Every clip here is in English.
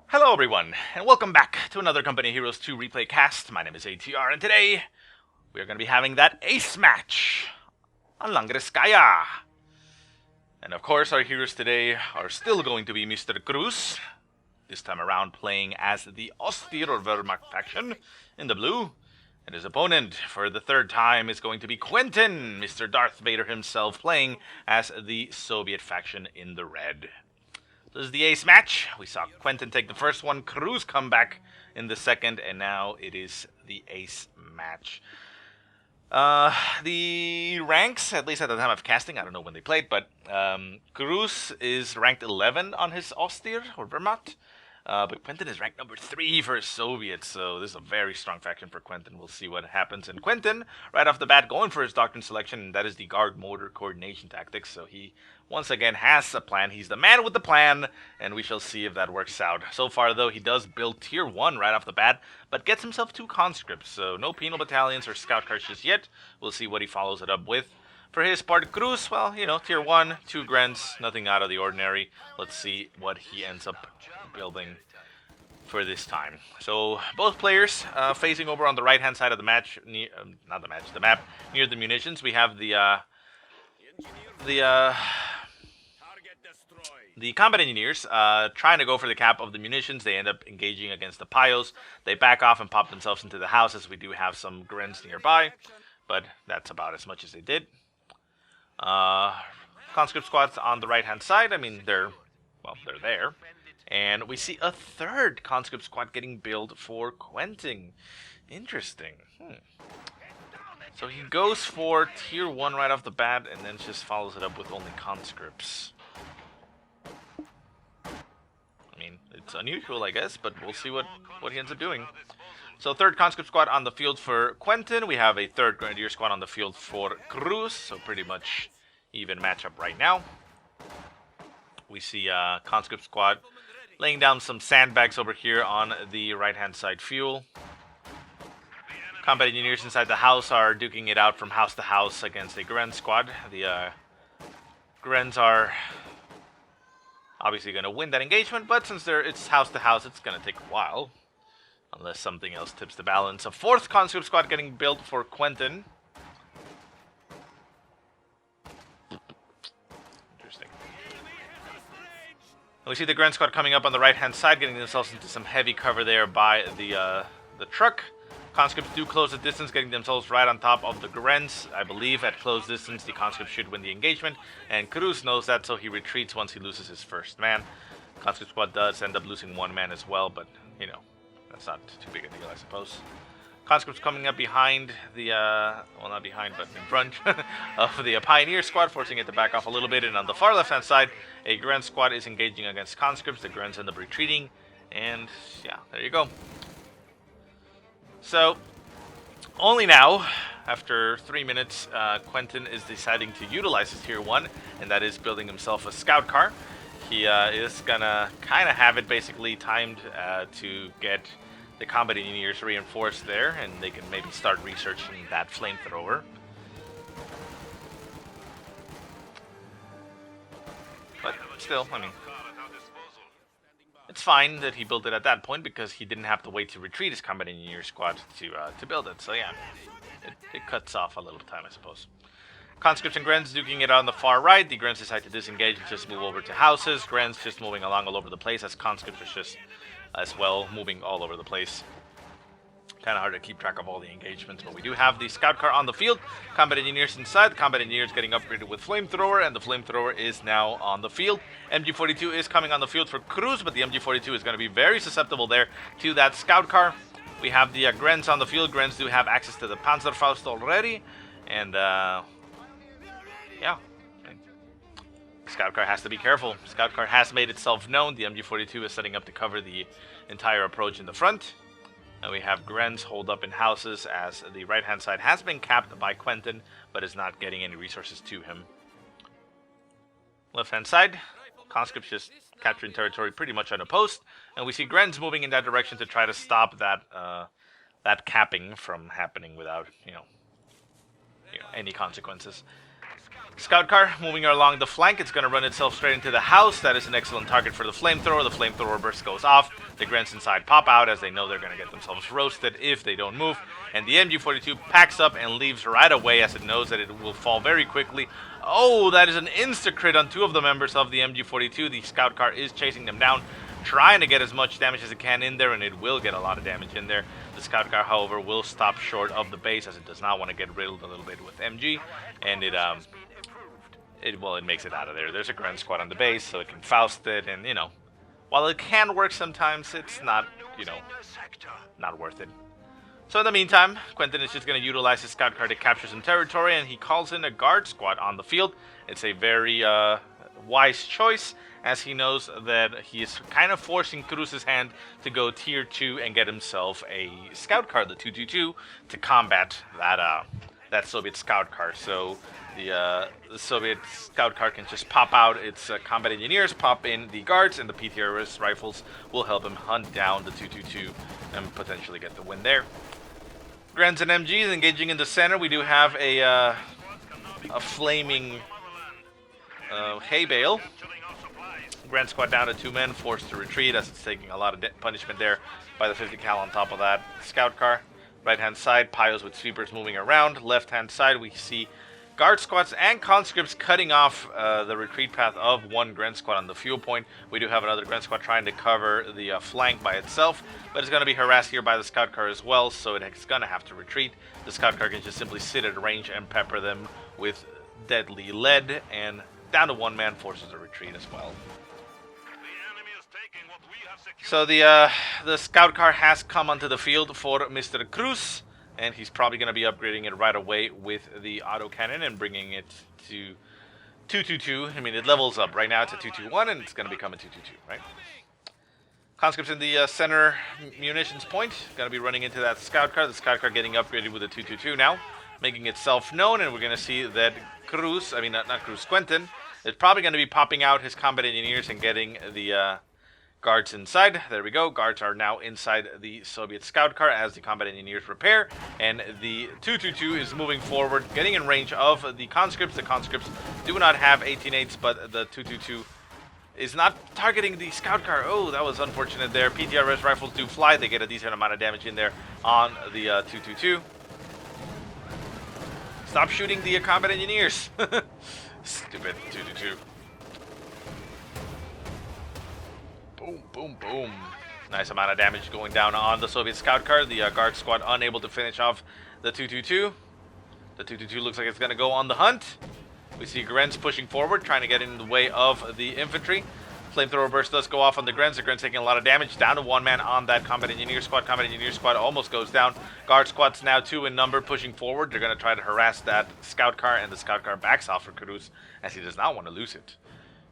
Hello everyone, and welcome back to another Company Heroes 2 replay cast. My name is ATR, and today we are going to be having that ace match on Langreskaya. And of course, our heroes today are still going to be Mr. Cruzz, this time around playing as the Austere or Wehrmacht faction in the blue. And his opponent, for the third time, is going to be Quentin, Mr. Darth Vader himself, playing as the Soviet faction in the red. This is the ace match. We saw Quentin take the first one, Cruzz come back in the second, and now it is the ace match. The ranks, at least at the time of casting, I don't know when they played, but Cruzz is ranked 11 on his Austere or Wehrmacht. But Quentin is ranked number 3 for his Soviets, so this is a very strong faction for Quentin. We'll see what happens. And Quentin, right off the bat, going for his Doctrine selection, and that is the guard motor coordination tactics. So he, once again, has a plan. He's the man with the plan, and we shall see if that works out. So far, though, he does build Tier 1 right off the bat, but gets himself 2 conscripts, so no penal battalions or scout cars just yet. We'll see what he follows it up with. For his part, Cruzz, well, you know, Tier 1, 2 grants, nothing out of the ordinary. Let's see what he ends up building for this time. So both players facing over on the right hand side of the match, the map, near the munitions. We have the combat engineers trying to go for the cap of the munitions. They end up engaging against the Pios. They back off and pop themselves into the houses. We do have some Grens nearby, but that's about as much as they did. Conscript squads on the right hand side. I mean, they're there. And we see a third conscript squad getting built for Quentin. Interesting. So he goes for Tier 1 right off the bat and then just follows it up with only conscripts. I mean, it's unusual, I guess, but we'll see what he ends up doing. So third conscript squad on the field for Quentin. We have a third grenadier squad on the field for Cruzz. So pretty much even matchup right now. We see conscript squad laying down some sandbags over here on the right-hand side fuel. Combat engineers inside the house are duking it out from house to house against a Gren squad. The Grens are obviously going to win that engagement, but since it's house to house, it's going to take a while. Unless something else tips the balance. A fourth conscript squad getting built for Quentin. We see the Gren squad coming up on the right-hand side, getting themselves into some heavy cover there by the truck. Conscripts do close the distance, getting themselves right on top of the Grens. I believe at close distance, the conscript should win the engagement, and Cruzz knows that, so he retreats once he loses his first man. Conscript squad does end up losing 1 man as well, but, you know, that's not too big a deal, I suppose. Conscripts coming up behind the, well, not behind, but in front of the Pioneer squad, forcing it to back off a little bit. And on the far left-hand side, a Gren squad is engaging against conscripts. The Grens end up retreating, and yeah, there you go. So, only now, after 3 minutes, Quentin is deciding to utilize his Tier 1, and that is building himself a scout car. He is gonna kind of have it basically timed to get the combat engineers reinforced there, and they can maybe start researching that flamethrower. But still, I mean, it's fine that he built it at that point because he didn't have to wait to retreat his combat engineer squad to build it. So yeah, it cuts off a little time, I suppose. Conscripts and Grens duking it on the far right. The Grens decide to disengage and just move over to houses. Grens just moving along all over the place as conscripts are just as well, moving all over the place. Kind of hard to keep track of all the engagements, but we do have the scout car on the field. Combat engineers inside. The combat engineers getting upgraded with flamethrower, and the flamethrower is now on the field. MG42 is coming on the field for Cruzz, but the MG42 is going to be very susceptible there to that scout car. We have the Grens on the field. Grens do have access to the Panzerfaust already, and yeah. Scout car has to be careful. Scout car has made itself known. The MG42 is setting up to cover the entire approach in the front. And we have Grens hold up in houses as the right-hand side has been capped by Quentin, but is not getting any resources to him. Left-hand side, conscripts just capturing territory pretty much unopposed. And we see Grens moving in that direction to try to stop that that capping from happening without, you know, any consequences. Scout car moving along the flank. It's going to run itself straight into the house. That is an excellent target for the flamethrower. The flamethrower burst goes off. The Grents inside pop out as they know they're going to get themselves roasted if they don't move. And the MG42 packs up and leaves right away as it knows that it will fall very quickly. Oh, that is an insta-crit on 2 of the members of the MG42. The Scout car is chasing them down, trying to get as much damage as it can in there, and it will get a lot of damage in there. The Scout car, however, will stop short of the base as it does not want to get riddled a little bit with MG, and it makes it out of there. There's a Grand Squad on the base, so it can Faust it, and, while it can work sometimes, it's not, not worth it. So in the meantime, Quentin is just going to utilize his Scout car to capture some territory, and he calls in a Guard Squad on the field. It's a very wise choice, as he knows that he is kind of forcing Cruzz's hand to go tier 2 and get himself a Scout car, the 222, to combat that Soviet Scout car. So the Soviet Scout car can just pop out its combat engineers, pop in the guards, and the PTRS rifles will help him hunt down the 222 and potentially get the win there. Grens and MGs engaging in the center. We do have a flaming hay bale. Grand Squad down to 2 men, forced to retreat as it's taking a lot of punishment there by the 50 cal on top of that Scout car. Right hand side, Pios with sweepers moving around. Left hand side, we see Guard Squads and conscripts cutting off the retreat path of 1 Grand Squad on the fuel point. We do have another Grand Squad trying to cover the flank by itself, but it's going to be harassed here by the Scout car as well, so it's going to have to retreat. The Scout car can just simply sit at range and pepper them with deadly lead, and down to 1 man forces a retreat as well. So the Scout car has come onto the field for Mr. Cruzz, and he's probably going to be upgrading it right away with the autocannon and bringing it to 222. I mean, it levels up. Right now it's a 221, and it's going to become a 222, right? Conscripts in the center munitions point. Going to be running into that Scout car. The Scout car getting upgraded with a 222 now, making itself known, and we're going to see that Cruzz, I mean, not Cruzz, Quentin, is probably going to be popping out his combat engineers and getting the guards inside. There we go. Guards are now inside the Soviet Scout car as the combat engineers repair, and the 222 is moving forward, getting in range of the conscripts. The conscripts do not have 18-8s, but the 222 is not targeting the Scout car. Oh, that was unfortunate there. PTRS rifles do fly. They get a decent amount of damage in there on the 222. Stop shooting the combat engineers. Stupid 222. Boom, boom, boom. Nice amount of damage going down on the Soviet Scout car. The Guard Squad unable to finish off the 222. The 222 looks like it's going to go on the hunt. We see Grens pushing forward, trying to get in the way of the infantry. Flamethrower burst does go off on the Grens. The Grens taking a lot of damage. Down to 1 man on that combat engineer squad. Combat engineer squad almost goes down. Guard Squad's now 2 in number, pushing forward. They're going to try to harass that Scout car, and the Scout car backs off for Cruzz as he does not want to lose it.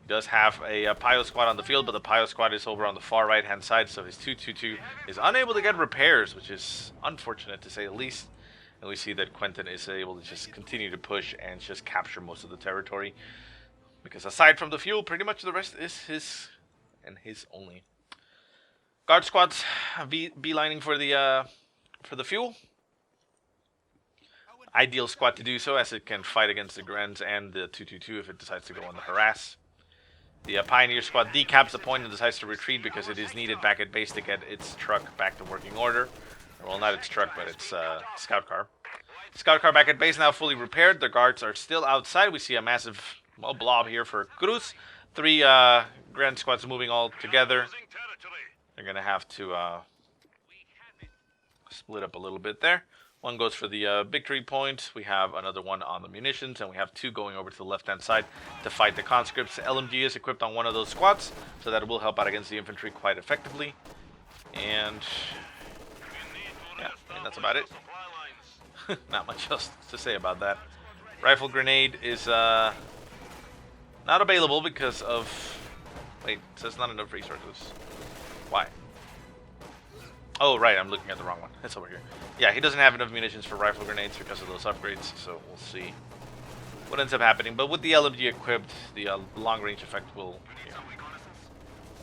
He does have a Pio squad on the field, but the Pio squad is over on the far right-hand side, so his 222 is unable to get repairs, which is unfortunate to say the least. And we see that Quentin is able to just continue to push and just capture most of the territory, because aside from the fuel, pretty much the rest is his and his only. Guard squads beelining for the fuel. Ideal squad to do so, as it can fight against the Grens and the 222 if it decides to go on the harass. The Pioneer Squad decaps the point and decides to retreat because it is needed back at base to get its truck back to working order. Well, not its truck, but its Scout car. Scout car back at base now fully repaired. The guards are still outside. We see a massive blob here for Cruzz. 3 Grand Squads moving all together. They're going to have to split up a little bit there. 1 goes for the victory point. We have another one on the munitions, and we have 2 going over to the left-hand side to fight the conscripts. LMG is equipped on 1 of those squads, so that will help out against the infantry quite effectively. And yeah, that's about it. Not much else to say about that. Rifle grenade is not available because of... Wait, it says not enough resources. Why? Oh, right, I'm looking at the wrong one. It's over here. Yeah, he doesn't have enough munitions for rifle grenades because of those upgrades, so we'll see what ends up happening. But with the LMG equipped, the long-range effect will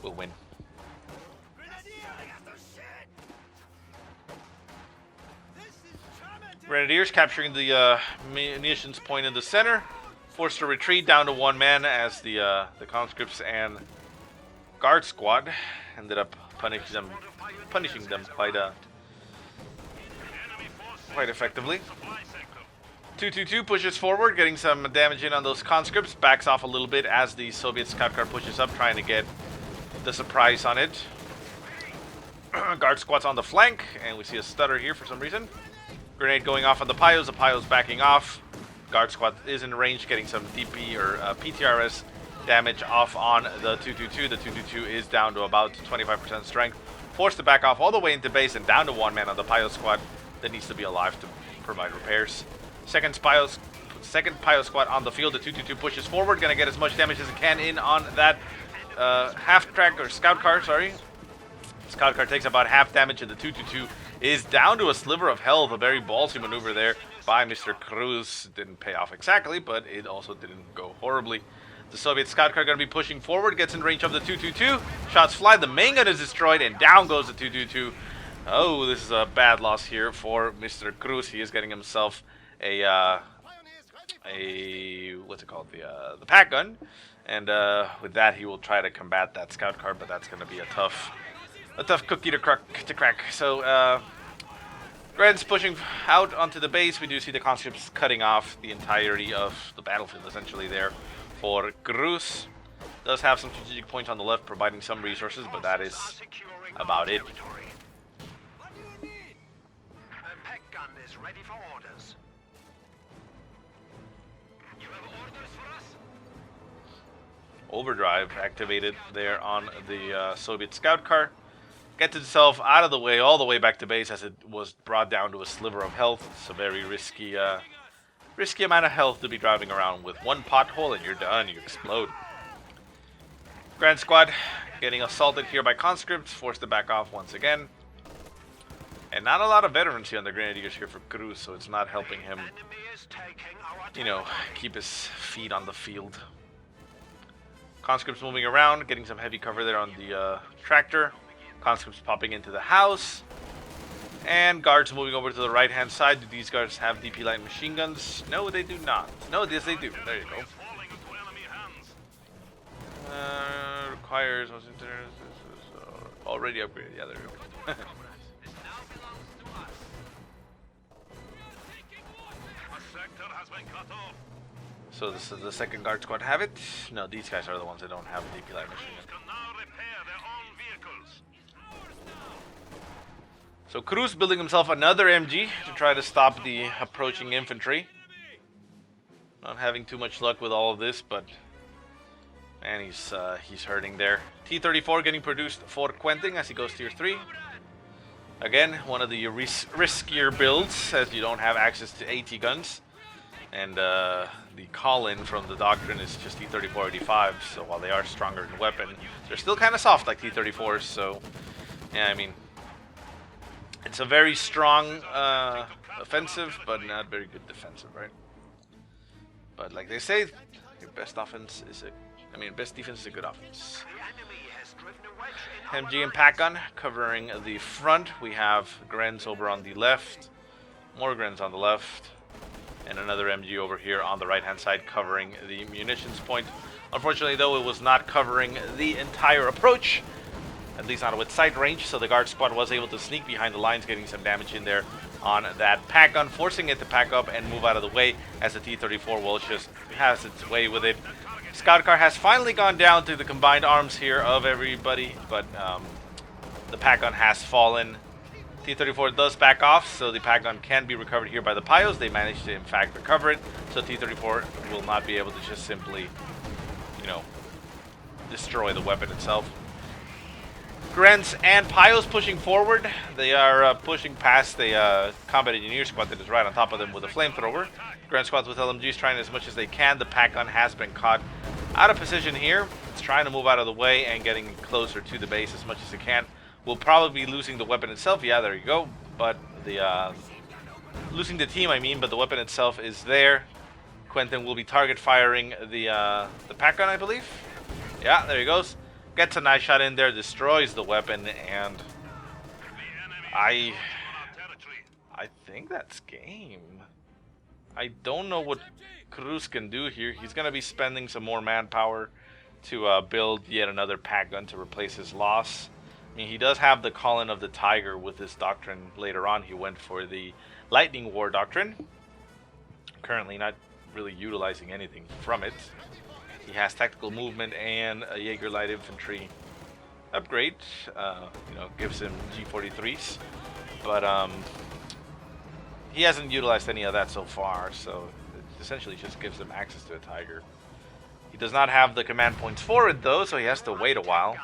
win. Grenadiers capturing the munitions point in the center. Forced to retreat down to one man as the conscripts and guard squad ended up punishing them quite effectively. 222 pushes forward, getting some damage in on those conscripts, backs off a little bit as the Soviet scout car pushes up, trying to get the surprise on it. Guard squad's on the flank, and we see a stutter here for some reason. Grenade going off on the Pyos backing off. Guard squad is in range, getting some DP or PTRS damage off on the 222. The 222 is down to about 25% strength. Forced to back off all the way into base and down to one man on the Pyo squad that needs to be alive to provide repairs. Second Pyo squad on the field. The 222 pushes forward, gonna get as much damage as it can in on that half-track or scout car, sorry. Scout car takes about half damage, and the 222 is down to a sliver of health. A very ballsy maneuver there by Mr. Cruz. Didn't pay off exactly, but it also didn't go horribly. The Soviet scout car going to be pushing forward, gets in range of the 222. Shots fly, the main gun is destroyed, and down goes the 222. Oh, this is a bad loss here for Mr. Cruz. He is getting himself a what's it called? The pack gun. And with that, he will try to combat that scout car, but that's going to be a tough cookie to crack. So, Gren's pushing out onto the base. We do see the conscripts cutting off the entirety of the battlefield, essentially, there for Cruz. Does have some strategic points on the left, providing some resources, but that is about it. Overdrive activated there on the Soviet scout car. Gets itself out of the way, all the way back to base, as it was brought down to a sliver of health. It's a very risky amount of health to be driving around with. One pothole and you're done, you explode. Grand Squad getting assaulted here by conscripts, forced to back off once again. And not a lot of veterans here on the Grenadiers here for Cruz, so it's not helping him, you know, keep his feet on the field. Conscripts moving around, getting some heavy cover there on the tractor. Conscripts popping into the house. And guards moving over to the right-hand side. Do these guards have DP light machine guns? No, they do not. No, yes, they do. There you go. Requires already upgraded. Yeah, there you go. So this is the second guard squad have it. No, these guys are the ones that don't have a DP light machine gun. So Cruz building himself another MG to try to stop the approaching infantry. Not having too much luck with all of this, but man, he's hurting there. T-34 getting produced for Quentin as he goes tier 3. Again, one of the riskier builds, as you don't have access to AT guns. And the call-in from the Doctrine is just T-34-85, so while they are stronger in weapon, they're still kind of soft like T-34s, so yeah, I mean, it's a very strong offensive, but not very good defensive, right? But like they say, your best offense is best defense is a good offense. MG and pack gun covering the front. We have Grens over on the left, more Grens on the left, and another MG over here on the right-hand side covering the munitions point. Unfortunately, though, it was not covering the entire approach, at least not with sight range, so the guard squad was able to sneak behind the lines, getting some damage in there on that pack gun, forcing it to pack up and move out of the way as the T-34 will just has its way with it. Scout car has finally gone down to the combined arms here of everybody, but the pack gun has fallen. T-34 does back off, so the pack gun can be recovered here by the Pyos. They managed to, in fact, recover it, so T-34 will not be able to just simply, you know, destroy the weapon itself. Grens and Pyos pushing forward. They are pushing past the combat engineer squad that is right on top of them with a flamethrower. Gren squads with LMGs trying as much as they can. The pack gun has been caught out of position here. It's trying to move out of the way and getting closer to the base as much as it can. We'll probably be losing the weapon itself. Yeah, there you go. But the losing the team, I mean, but the weapon itself is there. Quentin will be target firing the pack gun, I believe. Yeah, there he goes. Gets a nice shot in there, destroys the weapon, and I think that's game. I don't know what Cruzz can do here. He's going to be spending some more manpower to build yet another pack gun to replace his loss. I mean, he does have the Calling of the Tiger with his Doctrine later on. He went for the Lightning War Doctrine. Currently not really utilizing anything from it. He has tactical movement and a Jaeger light infantry upgrade. You know, gives him G43s, but he hasn't utilized any of that so far. So it essentially just gives him access to a Tiger. He does not have the command points for it though, so he has to wait a while.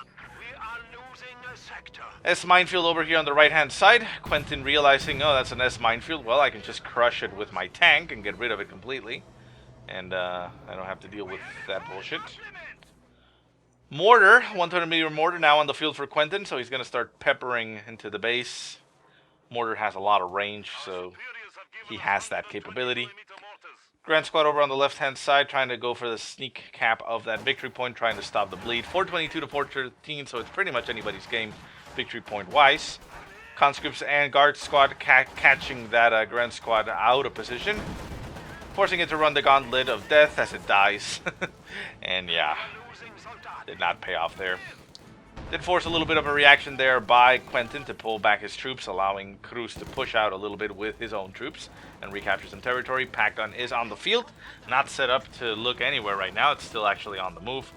S minefield over here on the right hand side. Quentin realizing, oh, that's an S minefield. Well, I can just crush it with my tank and get rid of it completely. And I don't have to deal with that bullshit. Mortar, 120mm mortar now on the field for Quentin, so he's going to start peppering into the base. Mortar has a lot of range, so he has that capability. Grand Squad over on the left-hand side, trying to go for the sneak cap of that victory point, trying to stop the bleed. 422 to 413, so it's pretty much anybody's game, victory point-wise. Conscripts and Guard Squad catching that Grand Squad out of position, forcing it to run the Gauntlet of Death as it dies. And yeah, did not pay off there. Did force a little bit of a reaction there by Quentin to pull back his troops, allowing Cruzz to push out a little bit with his own troops and recapture some territory. Pack gun is on the field, not set up to look anywhere right now. It's still actually on the move,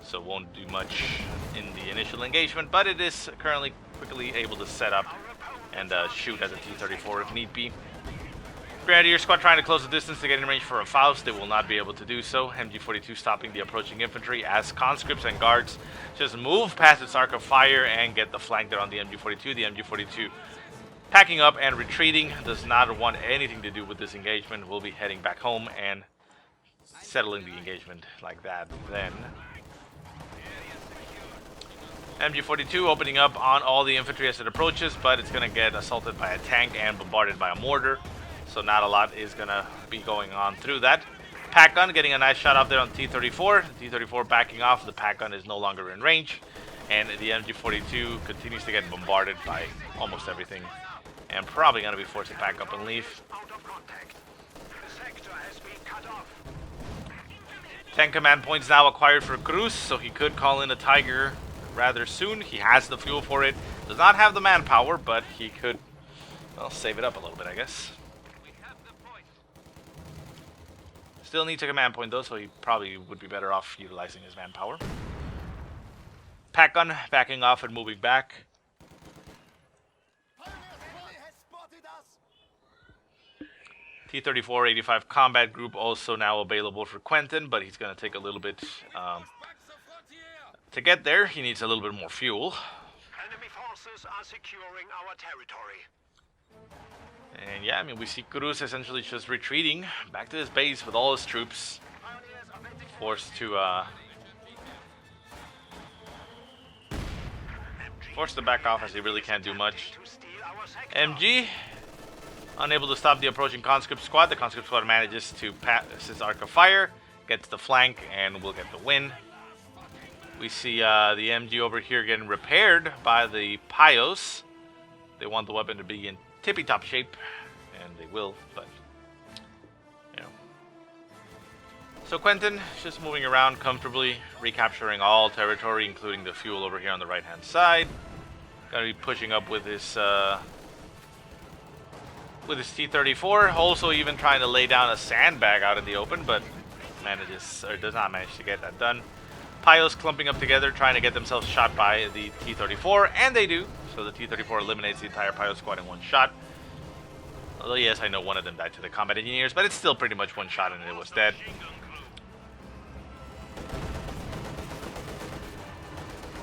so won't do much in the initial engagement, but it is currently quickly able to set up and shoot as a T-34 if need be. Grenadier Squad trying to close the distance to get in range for a Faust. They will not be able to do so. MG42 stopping the approaching infantry as conscripts and guards just move past its arc of fire and get the flank there on the MG42. The MG42 packing up and retreating, does not want anything to do with this engagement. We'll be heading back home and settling the engagement like that then. MG42 opening up on all the infantry as it approaches, but it's going to get assaulted by a tank and bombarded by a mortar. So not a lot is going to be going on through that. Pack gun getting a nice shot out there on T-34. T-34 backing off. The pack gun is no longer in range. And the MG42 continues to get bombarded by almost everything. And probably going to be forced to pack up and leave. 10 command points now acquired for Cruzz, so he could call in a Tiger rather soon. He has the fuel for it. Does not have the manpower, but he could, well, save it up a little bit, I guess. Still needs a command point though, so he probably would be better off utilizing his manpower. Pack gun backing off and moving back. T-34 85 combat group also now available for Quentin, but he's going to take a little bit to get there. He needs a little bit more fuel. Enemy forces are securing our territory. And yeah, I mean, we see Cruzz essentially just retreating back to his base with all his troops, forced to back off as he really can't do much. MG unable to stop the approaching conscript squad. The conscript squad manages to pass his arc of fire, gets the flank, and will get the win. We see the MG over here getting repaired by the Pios. They want the weapon to be in tippy-top shape, and they will, but, you know. So Quentin just moving around comfortably, recapturing all territory, including the fuel over here on the right-hand side. Gonna be pushing up with his T-34, also even trying to lay down a sandbag out in the open, but does not manage to get that done. Pios clumping up together, trying to get themselves shot by the T-34, and they do. So the T-34 eliminates the entire Pios squad in one shot. Although yes, I know one of them died to the combat engineers, but it's still pretty much one shot and it was dead.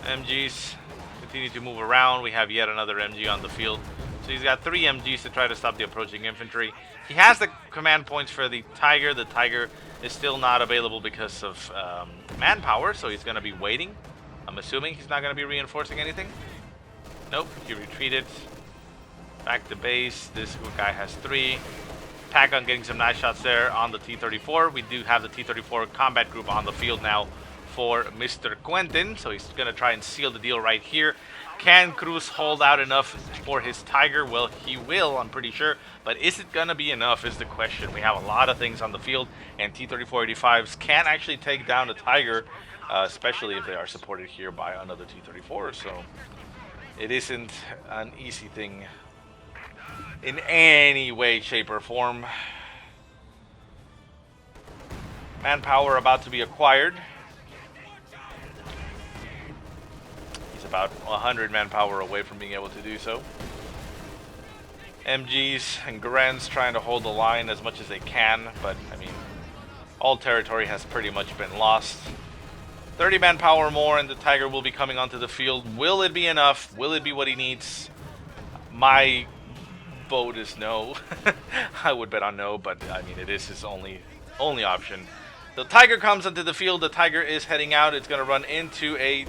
MGs continue to move around. We have yet another MG on the field. So he's got 3 MGs to try to stop the approaching infantry. He has the command points for the Tiger. The Tiger is still not available because of manpower, so he's going to be waiting. I'm assuming he's not going to be reinforcing anything. Nope, he retreated. Back to base. This guy has 3. Pack on getting some nice shots there on the T-34. We do have the T-34 combat group on the field now for Mr. Quentin, so he's going to try and seal the deal right here. Can Cruz hold out enough for his Tiger? Well, he will, I'm pretty sure. But is it going to be enough is the question. We have a lot of things on the field, and T-3485s can actually take down the Tiger, especially if they are supported here by another T-34. So it isn't an easy thing in any way, shape, or form. Manpower about to be acquired. About 100 manpower away from being able to do so. MGs and Grens trying to hold the line as much as they can, but I mean, all territory has pretty much been lost. 30 manpower more and the Tiger will be coming onto the field. Will it be enough? Will it be what he needs? My vote is no. I would bet on no, but I mean, it is his only option. The Tiger comes onto the field. The Tiger is heading out. It's going to run into a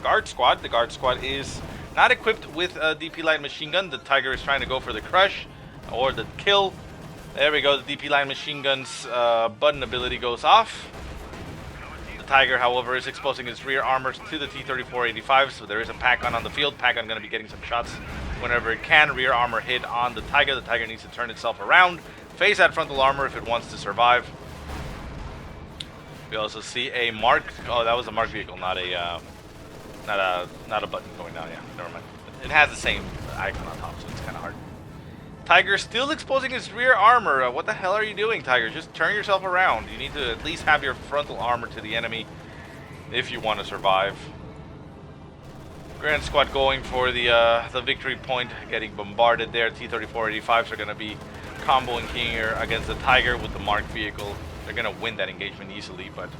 guard squad. The guard squad is not equipped with a DP light machine gun. The Tiger is trying to go for the crush or the kill. There we go. The DP light machine gun's button ability goes off. The Tiger, however, is exposing his rear armor to the T-3485, so there is a pack-on the field. Pack-on going to be getting some shots whenever it can. Rear armor hit on the Tiger. The Tiger needs to turn itself around, face that frontal armor if it wants to survive. We also see a marked. Oh, that was a marked vehicle, not a button going down. Yeah, never mind. It has the same icon on top, so it's kind of hard. Tiger still exposing his rear armor. What the hell are you doing, Tiger? Just turn yourself around. You need to at least have your frontal armor to the enemy if you want to survive. Grand Squad going for the victory point, getting bombarded there. T-3485s are going to be comboing here against the Tiger with the marked vehicle. They're going to win that engagement easily, but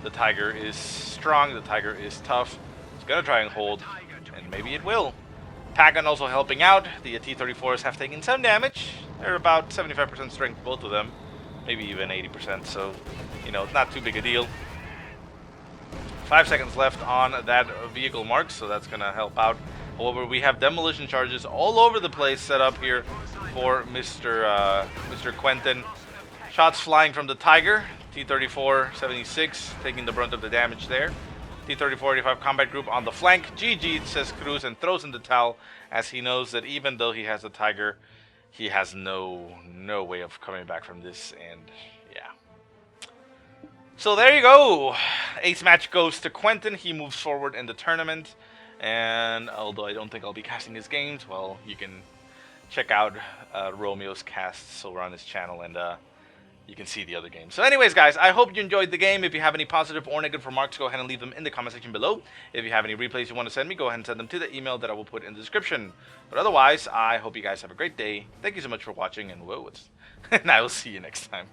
the Tiger is strong. The Tiger is tough. It's going to try and hold, and maybe it will. Pagan also helping out. The T-34s have taken some damage. They're about 75% strength, both of them. Maybe even 80%, so, you know, it's not too big a deal. 5 seconds left on that vehicle mark, so that's going to help out. However, we have demolition charges all over the place set up here for Mr. Quentin. Shots flying from the Tiger. T-34-76 taking the brunt of the damage there. T-34-85 combat group on the flank. GG, says Cruz, and throws in the towel as he knows that even though he has a Tiger, he has no way of coming back from this, and yeah. So there you go. Ace match goes to Quentin. He moves forward in the tournament, and although I don't think I'll be casting his games, well, you can check out Romeo's casts over on his channel, and you can see the other games. So anyways, guys, I hope you enjoyed the game. If you have any positive or negative remarks, go ahead and leave them in the comment section below. If you have any replays you want to send me, go ahead and send them to the email that I will put in the description. But otherwise, I hope you guys have a great day. Thank you so much for watching, and whoa, and I will see you next time.